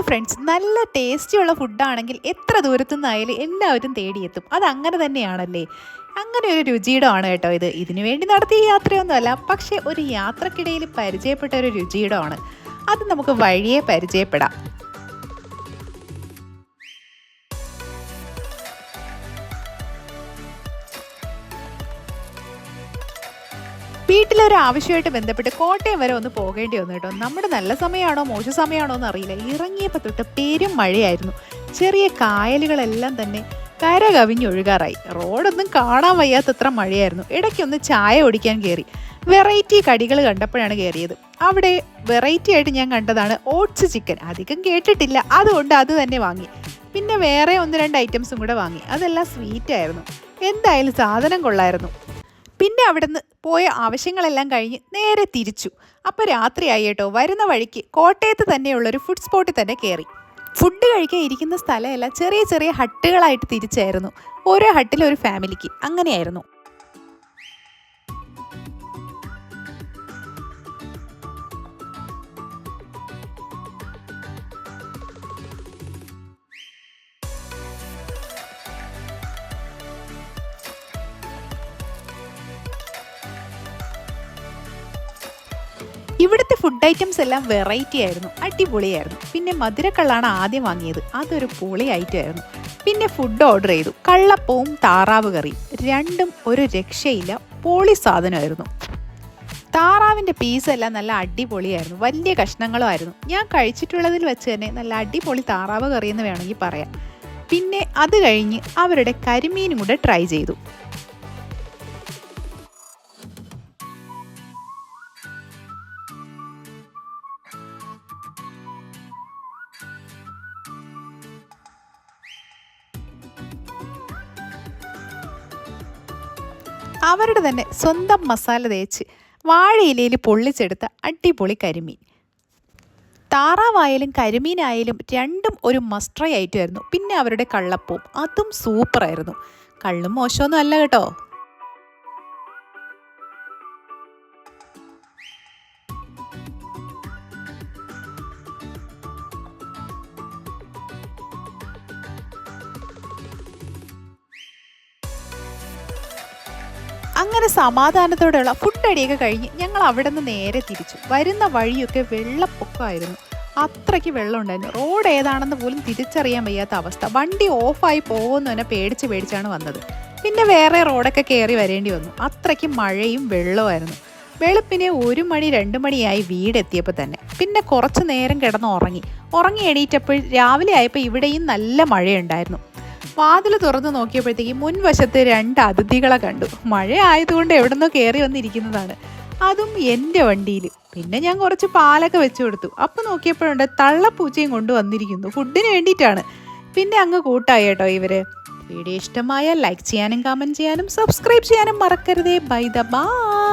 Friends, നല്ല ടേസ്റ്റിയുള്ള ഫുഡാണെങ്കിൽ എത്ര ദൂരത്തുനിന്നായാലും എല്ലാവരും തേടിയെത്തും. അതങ്ങനെ തന്നെയാണല്ലേ? അങ്ങനെ ഒരു രുചിയിടമാണ് കേട്ടോ ഇത്. ഇതിനു വേണ്ടി നടത്തിയ യാത്രയൊന്നുമല്ല, പക്ഷേ ഒരു യാത്രക്കിടയിൽ പരിചയപ്പെട്ട ഒരു രുചിയിടമാണ്. അത് നമുക്ക് വഴിയെ പരിചയപ്പെടാം. വീട്ടിലൊരു ആവശ്യമായിട്ട് ബന്ധപ്പെട്ട് കോട്ടയം വരെ ഒന്ന് പോകേണ്ടി വന്നു കേട്ടോ. നമ്മുടെ നല്ല സമയമാണോ മോശ സമയമാണോ എന്ന് അറിയില്ല. ഇറങ്ങിയപ്പോൾ തൊട്ട് പെരും മഴയായിരുന്നു. ചെറിയ കായലുകളെല്ലാം തന്നെ കര കവിഞ്ഞൊഴുകാറായി. റോഡൊന്നും കാണാൻ വയ്യാത്തത്ര മഴയായിരുന്നു. ഇടയ്ക്കൊന്ന് ചായ കുടിക്കാൻ കയറി. വെറൈറ്റി കടികൾ കണ്ടപ്പോഴാണ് കയറിയത്. അവിടെ വെറൈറ്റി ആയിട്ട് ഞാൻ കണ്ടതാണ് ഓട്സ് ചിക്കൻ. അധികം കേട്ടിട്ടില്ല, അതുകൊണ്ട് അത് തന്നെ വാങ്ങി. പിന്നെ വേറെ 1-2 ഐറ്റംസും കൂടെ വാങ്ങി. അതെല്ലാം സ്വീറ്റ് ആയിരുന്നു. എന്തായാലും സാധനം കൊള്ളായിരുന്നു. പിന്നെ അവിടുന്ന് പോയ ആവശ്യങ്ങളെല്ലാം കഴിഞ്ഞ് നേരെ തിരിച്ചു. അപ്പോൾ രാത്രിയായി കേട്ടോ. വരുന്ന വഴിക്ക് കോട്ടയത്ത് തന്നെയുള്ളൊരു ഫുഡ് സ്പോട്ടിൽ തന്നെ കയറി. ഫുഡ് കഴിക്കാൻ ഇരിക്കുന്ന സ്ഥലമെല്ലാം ചെറിയ ചെറിയ ഹട്ടുകളായിട്ട് തിരിച്ചായിരുന്നു. ഓരോ ഹട്ടിലൊരു ഫാമിലിക്ക്, അങ്ങനെയായിരുന്നു. ഇവിടുത്തെ ഫുഡ് ഐറ്റംസ് എല്ലാം വെറൈറ്റി ആയിരുന്നു, അടിപൊളിയായിരുന്നു. പിന്നെ മധുരക്കള്ളാണ് ആദ്യം വാങ്ങിയത്. അതൊരു പൊളി ഐറ്റം ആയിരുന്നു. പിന്നെ ഫുഡ് ഓർഡർ ചെയ്തു. കള്ളപ്പവും താറാവ് കറിയും, രണ്ടും ഒരു രക്ഷയില്ല, പൊളി സാധനമായിരുന്നു. താറാവിൻ്റെ പീസെല്ലാം നല്ല അടിപൊളിയായിരുന്നു, വലിയ കഷ്ണങ്ങളുമായിരുന്നു. ഞാൻ കഴിച്ചിട്ടുള്ളതിൽ വെച്ച് തന്നെ നല്ല അടിപൊളി താറാവ് കറിയെന്ന് വേണമെങ്കിൽ പറയാം. പിന്നെ അത് കഴിഞ്ഞ് അവരുടെ കരിമീനും കൂടെ ട്രൈ ചെയ്തു. അവരുടെ തന്നെ സ്വന്തം മസാല തേച്ച് വാഴയിലയിൽ പൊള്ളിച്ചെടുത്ത അടിപൊളി കരിമീൻ. താറാവായാലും കരിമീനായാലും രണ്ടും ഒരു മസ്റ്റ് ട്രൈ ആയിരുന്നു. പിന്നെ അവരുടെ കള്ളപ്പവും, അതും സൂപ്പറായിരുന്നു. കള്ളും മോശമൊന്നും അല്ല കേട്ടോ. അങ്ങനെ സമാധാനത്തോടെയുള്ള ഫുഡ് അടിയൊക്കെ കഴിഞ്ഞ് ഞങ്ങൾ അവിടെ നിന്ന് നേരെ തിരിച്ചു. വരുന്ന വഴിയൊക്കെ വെള്ളപ്പൊക്കമായിരുന്നു. അത്രയ്ക്ക് വെള്ളം ഉണ്ടായിരുന്നു. റോഡ് ഏതാണെന്ന് പോലും തിരിച്ചറിയാൻ വയ്യാത്ത അവസ്ഥ. വണ്ടി ഓഫായി പോകുന്നതിനെ പേടിച്ചാണ് വന്നത്. പിന്നെ വേറെ റോഡൊക്കെ കയറി വരേണ്ടി വന്നു. അത്രയ്ക്ക് മഴയും വെള്ളമായിരുന്നു. വെളുപ്പിനെ 1 മണി 2 മണിയായി വീടെത്തിയപ്പോൾ തന്നെ. പിന്നെ കുറച്ച് നേരം ഉറങ്ങി എണീറ്റപ്പോൾ രാവിലെ ആയപ്പോൾ ഇവിടെയും നല്ല മഴയുണ്ടായിരുന്നു. വാതിൽ തുറന്ന് നോക്കിയപ്പോഴത്തേക്ക് മുൻവശത്ത് 2 അതിഥികളെ കണ്ടു. മഴ ആയതുകൊണ്ട് എവിടെ നിന്നോ കയറി വന്നിരിക്കുന്നതാണ്, അതും എൻ്റെ വണ്ടിയിൽ. പിന്നെ ഞാൻ കുറച്ച് പാലൊക്കെ വെച്ചു കൊടുത്തു. അപ്പം നോക്കിയപ്പോഴുണ്ട് തള്ളപ്പൂച്ചയും കൊണ്ടുവന്നിരിക്കുന്നു, ഫുഡിന് വേണ്ടിയിട്ടാണ്. പിന്നെ അങ്ങ് കൂട്ടായി കേട്ടോ ഇവര്. വീഡിയോ ഇഷ്ടമായാൽ ലൈക്ക് ചെയ്യാനും കമൻറ്റ് ചെയ്യാനും സബ്സ്ക്രൈബ് ചെയ്യാനും മറക്കരുതേ. Bye the by.